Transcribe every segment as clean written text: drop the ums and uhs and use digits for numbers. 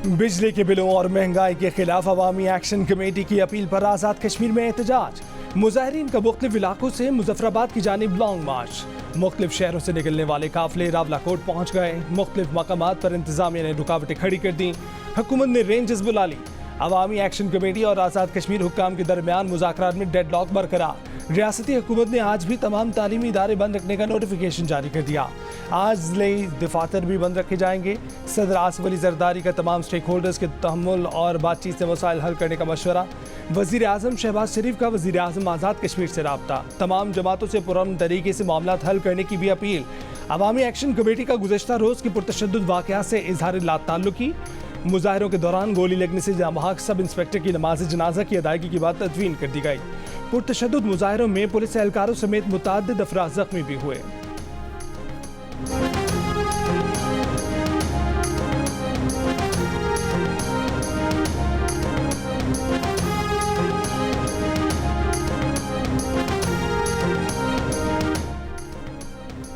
बिजली के बिलों और महंगाई के खिलाफ अवामी एक्शन कमेटी की अपील पर आज़ाद कश्मीर में एहतजाज। मुजाहिरीन का मुख्तलिफ इलाकों से मुजफ्फराबाद की जानिब लॉन्ग मार्च। मुख्तलिफ शहरों से निकलने वाले काफिले रावलाकोट पहुंच गए। मुख्तलिफ मकामात पर इंतजामिया ने रुकावटें खड़ी कर दी। हुकूमत ने रेंजेस बुला ली। अवामी एक्शन कमेटी और आज़ाद कश्मीर हुक्काम के दरमियान मुज़ाकरात में डेडलॉक बरकरार। रियासती हुकूमत ने आज भी तमाम तालीमी इदारे बंद रखने का नोटिफिकेशन जारी कर दिया। आज ज़िले दफातर भी बंद रखे जाएंगे। सदर आसिफ अली जरदारी का तमाम स्टेक होल्डर्स के तहम्मुल और बातचीत से मसाइल हल करने का मशवरा। वज़ीर आज़म शहबाज शरीफ का वज़ीर आज़म आज़ाद कश्मीर से राब्ता। तमाम जमातों से पुरअमन तरीके से मामला हल करने की भी अपील। अवामी एक्शन कमेटी का गुज़श्ता रोज़ के पुरतशद्दुद वाक़यात से इजहार लाताल्लुकी। मुजाहिरों के दौरान गोली लगने से जामहाक सब इंस्पेक्टर की नमाज जनाजा की अदायगी की बात तदवीन कर दी गई। पुरतशद्दुद मुजाहिरों में पुलिस एहलकारों समेत मुतअद्दिद अफराद जख्मी भी हुए।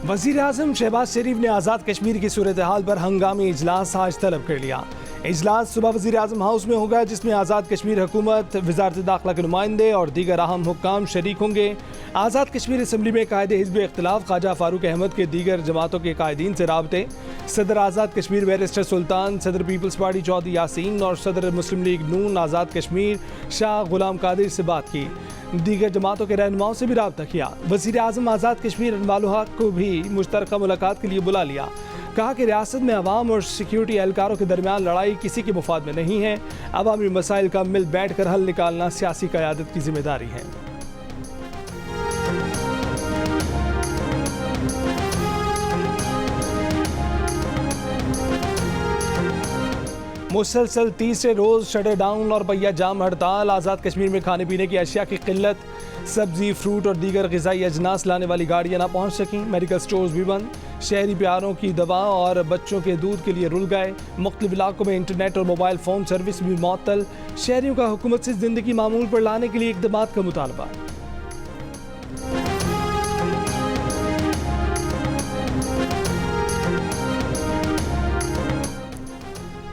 वज़ीर आज़म शहबाज शरीफ ने आज़ाद कश्मीर की सूरत हाल पर हंगामी इजलास आज तलब कर लिया। इजलास सुबह वज़ीर आज़म हाउस में होगा, जिसमें आज़ाद कश्मीर हुकूमत, वज़ारत दाखिला के नुमाइंदे और दीगर अहम हुक्काम शरीक होंगे। आज़ाद कश्मीर असम्बली में कायदे हिज़्ब इख्तिलाफ ख्वाजा फारूक अहमद के दीगर जमातों के कायदीन से राबते। सदर आज़ाद कश्मीर बैरिस्टर सुल्तान, सदर पीपल्स पार्टी चौधरी यासीन और सदर मुस्लिम लीग नून आज़ाद कश्मीर शाह गुलाम कादिर से बात की। दीगर जमातों के रहनुमाओं से भी रब्ता किया। वज़ीर आज़म आज़ाद कश्मीर अनवालुल हक को भी मुश्तरका मुलाकात के लिए बुला लिया। कहा कि रियासत में अवाम और सिक्योरिटी एहलकारों के दरमियान लड़ाई किसी के मुफाद में नहीं है। अवामी मसाइल का मिल बैठ कर हल निकालना सियासी क़यादत की जिम्मेदारी है। मुसलसल तीसरे रोज शटर डाउन और पहिया जाम हड़ताल। आज़ाद कश्मीर में खाने पीने की अशिया की किल्लत। सब्जी, फ्रूट और दीगर ग़िज़ाई अजनास लाने वाली गाड़ियाँ ना पहुँच सकीं। मेडिकल स्टोर्स भी बंद। शहरी प्यारों की दवा और बच्चों के दूध के लिए रुल गए। मुख्तलिफ इलाकों में इंटरनेट और मोबाइल फ़ोन सर्विस भी मअतल। शहरियों का हुकूमत से ज़िंदगी मामूल पर लाने के लिए इक़दामात का मुतालबा।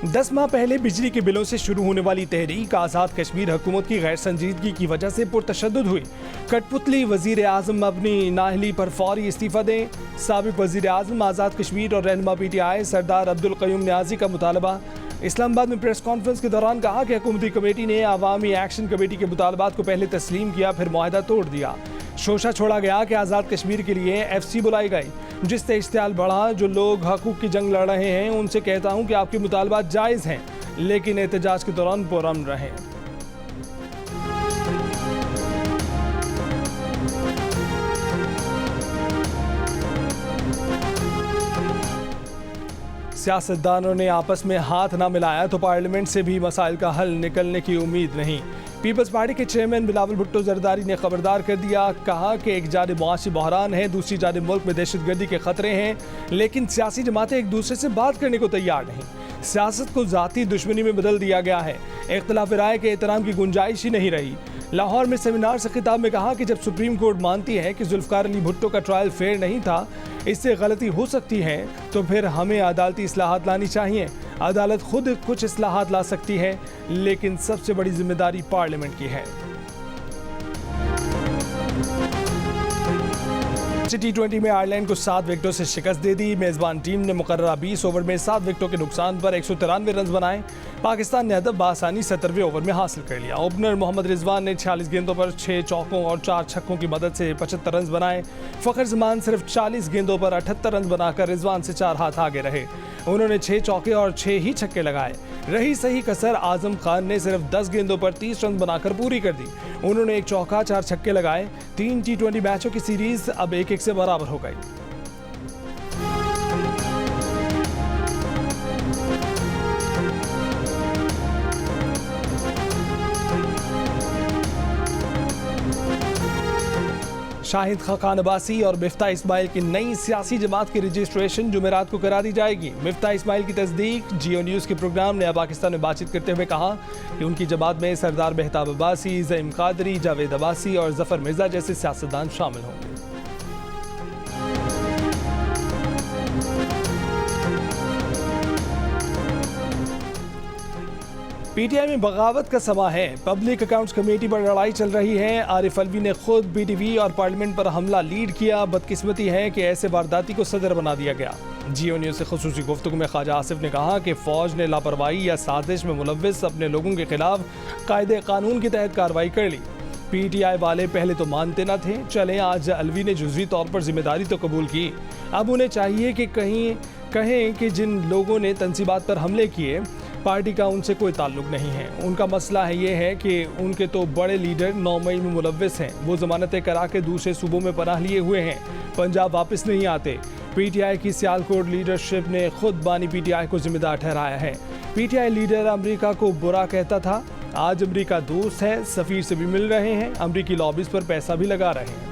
10 माह पहले बिजली के बिलों से शुरू होने वाली तहरीक आज़ाद कश्मीर हुकूमत की गैर संजीदगी की वजह से पुरतशद्दुद हुई। कठपुतली वज़ीर आज़म अपनी नाअहली पर फौरी इस्तीफ़ा दें। साबिक़ वज़ीर आज़म आज़ाद कश्मीर और रहनुमा PTI सरदार अब्दुल क़य्यूम न्याज़ी का मुतालबा। इस्लामाबाद में प्रेस कॉन्फ्रेंस के दौरान कहा कि हुकूमती कमेटी ने अवामी एक्शन कमेटी के मुतालबात को पहले तस्लीम किया, फिर मुआहदा तोड़ दिया। शोशा छोड़ा गया कि आज़ाद कश्मीर के लिए FC बुलाई गई, जिससे इश्तियाल बढ़ा। जो लोग हकूक़ की जंग लड़ रहे हैं उनसे कहता हूँ कि आपके मुतालबात जायज़ हैं, लेकिन एहतजाज के दौरान पुरअमन रहें। सियासतदानों ने आपस में हाथ ना मिलाया तो पार्लियामेंट से भी मसाइल का हल निकलने की उम्मीद नहीं। पीपल्स पार्टी के चेयरमैन बिलावल भुट्टो जरदारी ने खबरदार कर दिया। कहा कि एक जानिब मुआशी बहरान है, दूसरी जानिब मुल्क में दहशतगर्दी के खतरे हैं, लेकिन सियासी जमातें एक दूसरे से बात करने को तैयार नहीं। सियासत को ज़ाती दुश्मनी में बदल दिया गया है। इख्तिलाफ राय के एहतराम की गुंजाइश ही नहीं रही। लाहौर में सेमिनार से खिताब में कहा कि जब सुप्रीम कोर्ट मानती है कि जुल्फ़िकार अली भुट्टो का ट्रायल फेयर नहीं था, इससे गलती हो सकती है, तो फिर हमें अदालती इस्लाहात लानी चाहिए। अदालत खुद कुछ इस्लाहात ला सकती है, लेकिन सबसे बड़ी जिम्मेदारी पार्लियामेंट की है। T20 में आयरलैंड को 7 विकेटों से शिकस्त दे दी। मेज़बान टीम ने मुकर्ररा 20 ओवर में 7 विकेटों के नुकसान पर 193 रन बनाए। पाकिस्तान ने हदफ बासानी 70वें ओवर में हासिल कर लिया। ओपनर मोहम्मद रिजवान ने 46 गेंदों पर 6 चौकों और 4 छक्कों की मदद से 75 रन बनाए। फ़खर जमान सिर्फ 40 गेंदों पर 78 रन बनाकर रिजवान से 4 हाथ आगे रहे। उन्होंने 6 चौके और 6 ही छक्के लगाए। रही सही कसर आजम खान ने सिर्फ 10 गेंदों पर 30 रन बनाकर पूरी कर दी। उन्होंने 1 चौका 4 छक्के लगाए। 3 T20 मैचों की सीरीज अब 1-1 से बराबर हो गई। शाहिद खान अब्बासी और मिफ्ता इस्माइल की नई सियासी जमात की रजिस्ट्रेशन जुमेरात को करा दी जाएगी। मिफ्ता इस्माइल की तस्दीक जियो न्यूज़ के प्रोग्राम नया पाकिस्तान में बातचीत करते हुए कहा कि उनकी जमात में सरदार मेहताब अब्बासी, ज़ईम कादरी, जावेद अब्बासी और जफर मिर्जा जैसे सियासतदान शामिल होंगे। पीटीआई में बगावत का समा है। पब्लिक अकाउंट्स कमेटी पर लड़ाई चल रही है। आरिफ अलवी ने खुद बीटीवी और पार्लियामेंट पर हमला लीड किया। बदकिस्मती है कि ऐसे वारदाती को सदर बना दिया गया। जियो न्यूज़ से खुसूसी गुफ्तगू में ख्वाजा आसिफ ने कहा कि फौज ने लापरवाही या साजिश में मुलव्विस अपने लोगों के खिलाफ कायदे कानून के तहत कार्रवाई कर ली। पीटीआई वाले पहले तो मानते न थे, चले आज अलवी ने जुज़वी तौर पर जिम्मेदारी तो कबूल की। अब उन्हें चाहिए कि कहें कि जिन लोगों ने तंसीबात पर हमले किए पार्टी का उनसे कोई ताल्लुक नहीं है। उनका मसला है ये है कि उनके तो बड़े लीडर 9 मई में मुलव्विस हैं। वो जमानतें करा के दूसरे सूबों में पनाह लिए हुए हैं, पंजाब वापस नहीं आते। पीटीआई की सियालकोट लीडरशिप ने खुद बानी पीटीआई को जिम्मेदार ठहराया है। पीटीआई लीडर अमेरिका को बुरा कहता था, आज अमेरिका दोस्त है, सफीर से भी मिल रहे हैं, अमेरिकी लॉबीज पर पैसा भी लगा रहे हैं।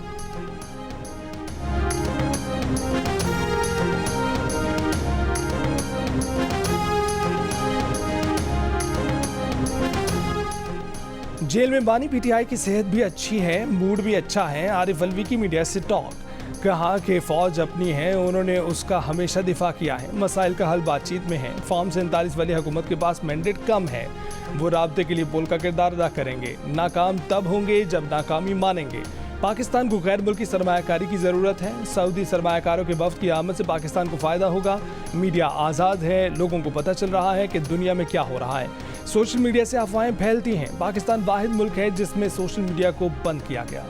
जेल में बानी पीटीआई की सेहत भी अच्छी है, मूड भी अच्छा है। आरिफ अलवी की मीडिया से टॉक, कहा कि फौज अपनी है, उन्होंने उसका हमेशा दिफा किया है। मसाइल का हल बातचीत में है। फॉर्म 47 वाली हुकूमत के पास मैंडेट कम है, वो राब्ते के लिए पुल का किरदार अदा करेंगे। नाकाम तब होंगे जब नाकामी मानेंगे। पाकिस्तान को गैर मुल्की सरमायाकारी की ज़रूरत है। सऊदी सरमायाकारों के वफ्द की आमद से पाकिस्तान को फ़ायदा होगा। मीडिया आज़ाद है, लोगों को पता चल रहा है कि दुनिया में क्या हो रहा है। सोशल मीडिया से अफवाहें फैलती हैं। पाकिस्तान वाहिद मुल्क है जिसमें सोशल मीडिया को बंद किया गया।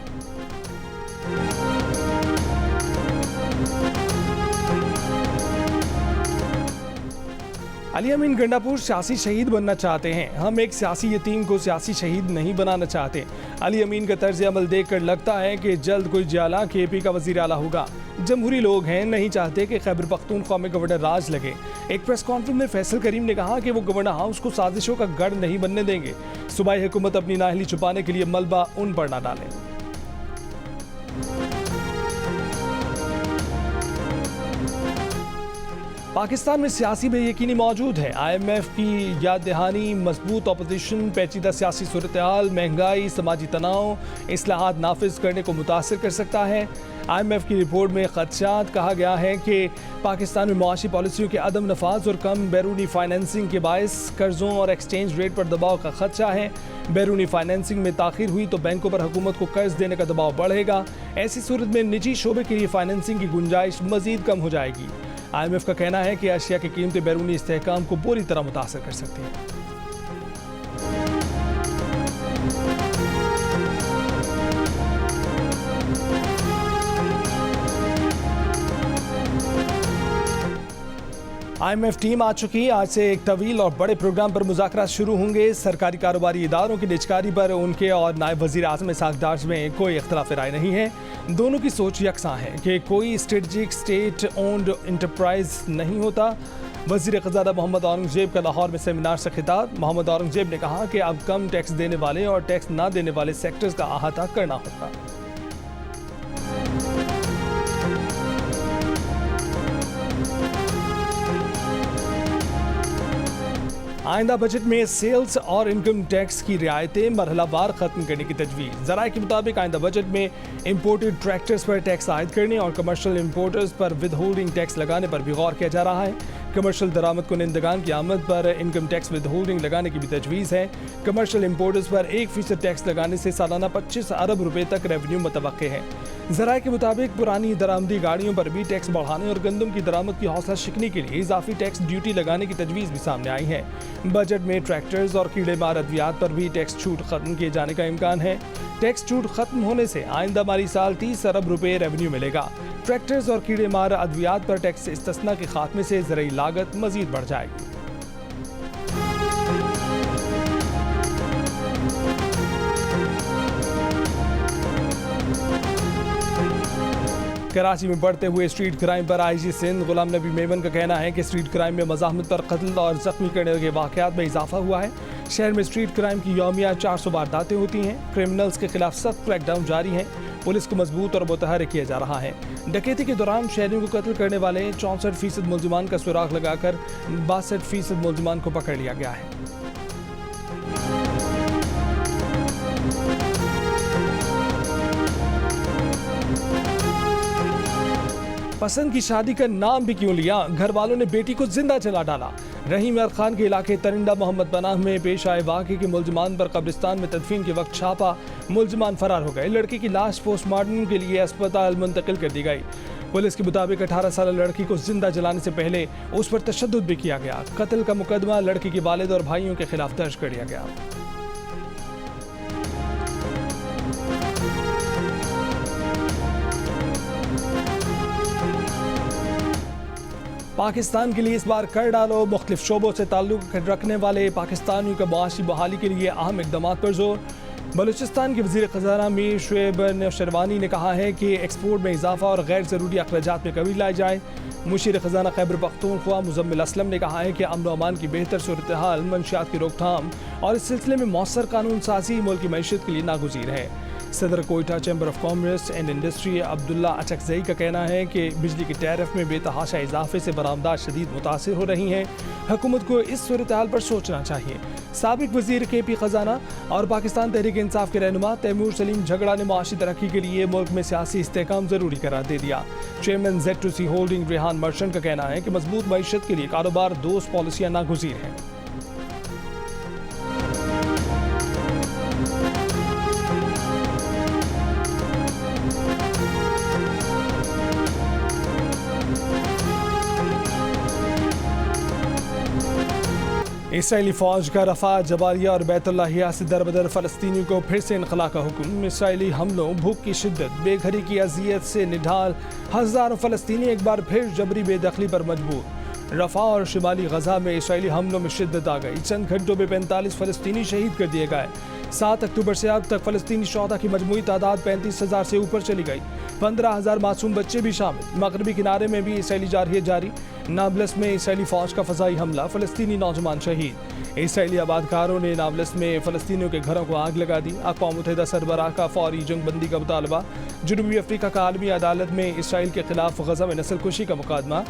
अली अमीन गंडापुर सियासी शहीद बनना चाहते हैं। हम एक सियासी यतीम को सियासी शहीद नहीं बनाना चाहते। अली अमीन का तर्ज अमल देखकर लगता है कि जल्द कोई जाला केपी का वजीर आला होगा। जमहूरी लोग हैं, नहीं चाहते कि खैबर पख्तूनख्वा में गवर्नर राज लगे। एक प्रेस कॉन्फ्रेंस में फैसल करीम ने कहा कि वो गवर्नर हाउस को साजिशों का गढ़ नहीं बनने देंगे। सूबाई हुकूमत अपनी नाअहली छुपाने के लिए मलबा उन पर न डालें। पाकिस्तान में सियासी बेयकीनी मौजूद है। IMF की याद दहानी, मजबूत अपोजिशन, पेचीदा सियासी सूरत-ए-हाल, महंगाई, समाजी तनाव इस्लाहात नाफिज करने को मुतासर कर सकता है। IMF की रिपोर्ट में खदशात कहा गया है कि पाकिस्तान में मुआशी पॉलिसियों के अदम नफाज और कम बैरूनी फाइनेंसिंग के बायस कर्जों और एक्सचेंज रेट पर दबाव का खदशा है। बैरूनी फाइनेंसिंग में ताखीर हुई तो बैंकों पर हुकूमत को कर्ज देने का दबाव बढ़ेगा। ऐसी सूरत में निजी शोबे के लिए फाइनेंसिंग की गुंजाइश मजीद कम हो जाएगी। IMF का कहना है कि अशिया की कीमतें बैरूनी इस्तेहकाम को बुरी तरह मुतासर कर सकती हैं। IMF टीम आ चुकी। आज से एक तवील और बड़े प्रोग्राम पर मुज़ाकरा शुरू होंगे। सरकारी कारोबारी इदारों की निजकारी पर उनके और नायब वज़ीर आज़म इसहाक़ में कोई इख्तलाफ राय नहीं है। दोनों की सोच यकसां है कि कोई स्ट्रेटजिक स्टेट ओन्ड इंटरप्राइज नहीं होता। वज़ीर ख़ज़ाना मोहम्मद औरंगज़ेब का लाहौर में सेमिनार से खिताब। मोहम्मद औरंगज़ेब ने कहा कि अब कम टैक्स देने वाले और टैक्स ना देने वाले सेक्टर्स का अहाता करना होगा। आइंदा बजट में सेल्स और इनकम टैक्स की रियायतें मरहलावार खत्म करने की तजवीज़। ज़राए के मुताबिक आइंदा बजट में इंपोर्टेड ट्रैक्टर्स पर टैक्स आयद करने और कमर्शियल इंपोर्टर्स पर विद होल्डिंग टैक्स लगाने पर भी गौर किया जा रहा है। कमर्शियल दरामद कुनिंदगान की आमद पर इनकम टैक्स विद होल्डिंग लगाने की भी तजवीज़ है। कमर्शियल इंपोर्टर्स पर 1% टैक्स लगाने से सालाना 25 अरब रुपए तक रेवेन्यू मुतवक्के है। ज़राए के मुताबिक पुरानी दरामदी गाड़ियों पर भी टैक्स बढ़ाने और गंदम की दरामद की हौसला शिकनी के लिए इजाफी टैक्स ड्यूटी लगाने की तजवीज़ भी सामने आई है। बजट में ट्रैक्टर्स और कीड़ेमार अद्वियात पर भी टैक्स छूट खत्म किए जाने का इम्कान है। टैक्स छूट खत्म होने से आइंदा माली साल 30 अरब रुपए रेवेन्यू मिलेगा। ट्रैक्टर्स और कीड़ेमार अद्वियात पर टैक्स इस्तिस्ना के खात्मे से ज़रूरी लागत मजीद बढ़ जाएगी। कराची में बढ़ते हुए स्ट्रीट क्राइम पर IG सिंध गुलाम नबी मेमन का कहना है कि स्ट्रीट क्राइम में मज़ाहमत पर कत्ल और जख्मी करने के वाक़यात में इजाफा हुआ है। शहर में स्ट्रीट क्राइम की यौमिया 400 वारदातें होती हैं। क्रिमिनल्स के खिलाफ सख्त क्रैकडाउन जारी है। पुलिस को मजबूत और मुतहर्रिक किया जा रहा है। डकैती के दौरान शहरियों को कत्ल करने वाले 64% मुलजिमान का सुराग लगाकर 62% मुलजिमान को पकड़ लिया गया है। पसंद की शादी का नाम भी क्यों लिया, घर वालों ने बेटी को जिंदा जला डाला। रहीम यार खान के इलाके तरिंडा मोहम्मद पनाह में पेश आए वाक़े के मुलजमान पर कब्रिस्तान में तदफीन के वक्त छापा, मुलजमान फरार हो गए। लड़की की लाश पोस्टमार्टम के लिए अस्पताल मुंतकिल कर दी गई। पुलिस के मुताबिक 18 साल लड़की को जिंदा जलाने से पहले उस पर तशद्दुद भी किया गया। कत्ल का मुकदमा लड़की के वालिद और भाइयों के खिलाफ दर्ज कर दिया गया। पाकिस्तान के लिए इस बार कर डालो, मुख्तलिफ शोबों से ताल्लुक रखने वाले पाकिस्तानियों के मुआशी बहाली के लिए अहम इकदाम पर जोर। बलूचिस्तान के वज़ीर ख़ज़ाना मीर शुएब नौशरवानी ने कहा है कि एक्सपोर्ट में इजाफा और गैर ज़रूरी अखराजात में कमी लाई जाए। मुशीर ख़ज़ाना खैबर पख्तूनख्वा मुज़म्मिल असलम ने कहा है कि अमन व अमान की बेहतर सूरत हाल, मंशियात की रोकथाम और इस सिलसिले में मौसर कानून साजी मुल्क की मैशत के लिए नागुज़ीर है। सदर Quetta chamber of commerce and industry Abdullah Achakzai का कहना है कि बिजली के टैरिफ में बेतहाशा इजाफे से बरामदात शदीद मुतासिर हो रही हैं। हुकूमत को इस सूरत हाल पर सोचना चाहिए। साबिक वज़ीर KP ख़ज़ाना और पाकिस्तान तहरीक इंसाफ के रहनुमा तैमूर सलीम झगड़ा ने माशी तरक्की के लिए मुल्क में सियासी इस्तेहकाम ज़रूरी करार दे दिया। Chairman Z2C holding Rehan merchant का कहना है कि मजबूत मईशत के लिए कारोबार दोस्त पॉलिसियाँ नागुज़ीर हैं। इसराइली फ़ौज का रफ़ा, जबालिया और बैतुल्लाहिया से दरबदर फ़लस्तीनियों को फिर से इनखला का हुक्म। इसराइली हमलों, भूख की शिद्दत, बेघरी की अजियत से निढाल हज़ारों फ़लस्तीनी एक बार फिर जबरी बेदखली पर मजबूर। रफ़ा और शिमाली गज़ा में इसराइली हमलों में शिद्दत आ गई। चंद घंटों में 45 फ़लस्तीनी शहीद कर दिए गए। 7 अक्टूबर से अब तक फ़लस्तीनी शोहदा की मजमूई तादाद 35,000 से ऊपर चली गई। 15,000 मासूम बच्चे भी शामिल। मगरबी किनारे में भी इसराइली जारहियत जारी। नाबलस में इसराइली फ़ौज का फ़ज़ाई हमला, फ़लस्तीनी नौजवान शहीद। इसराइली आबादकारों ने नाबलस में फ़लस्तीनियों के घरों को आग लगा दी। अक़वाम मुत्तहिदा सरबराह का फ़ौरी जंगबंदी का मुतालबा। जनूबी अफ्रीका का आलमी अदालत में इसराइल के खिलाफ गज़ा में नस्लकुशी का मुकदमा।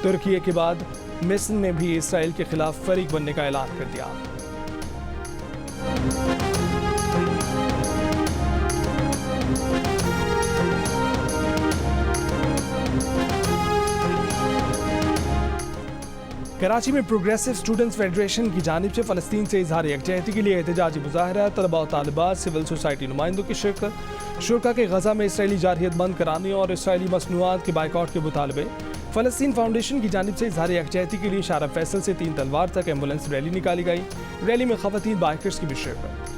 तुर्की के बाद मिस्र ने भी इसराइल के खिलाफ फरीक बनने का ऐलान कर दिया। कराची में प्रोग्रेसिव स्टूडेंट्स फेडरेशन की जानिब से फ़लस्तीन से इजहार यकजहती के लिए एहतजाजी मुज़ाहरा, तलबा और तालिबात, सिविल सोसाइटी नुमाइंदों की शिरकत। शुरा के गज़ा में इसराइली जारहियत बंद कराने और इसराइली मसनूआत के बाइकआउट के मुतालबे। फ़लस्तीन फाउंडेशन की जानिब से इजहार यकजहती के लिए शारा फैसल से 3 तलवार तक एम्बुलेंस रैली निकाली गई। रैली में ख़वातीन बाइकर्स की भी शिरकत।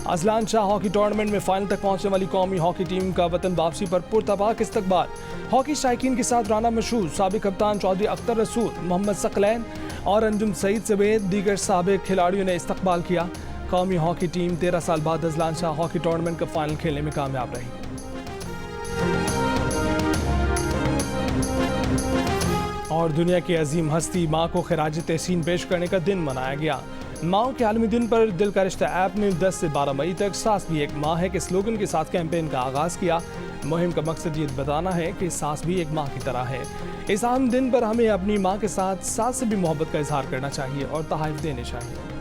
अजलान शाह हॉकी टूर्नामेंट में फाइनल तक पहुंचने वाली कौमी हॉकी टीम का वतन वापसी पर पुरतबाक इस्तकबाल। हॉकी शायकीन के साथ राना मशहूर, साबिक कप्तान चौधरी अख्तर रसूल, मोहम्मद सकलैन और अंजुम सईद समेत दीगर साबिक खिलाड़ियों ने इस्तकबाल किया। कौमी हॉकी टीम 13 साल बाद अजलान शाह हॉकी टूर्नामेंट का फाइनल खेलने में कामयाब रही। और दुनिया की अजीम हस्ती माँ को खिराज तहसीन पेश करने का दिन मनाया गया। माओ के आलमी दिन पर दिल का रिश्ता ऐप ने 10 से 12 मई तक सास भी एक माँ है के स्लोगन के साथ कैंपेन का आगाज़ किया। मुहिम का मकसद ये बताना है कि सास भी एक माँ की तरह है। इस अहम दिन पर हमें अपनी माँ के साथ सास से भी मोहब्बत का इजहार करना चाहिए और तोहफ़े देने चाहिए।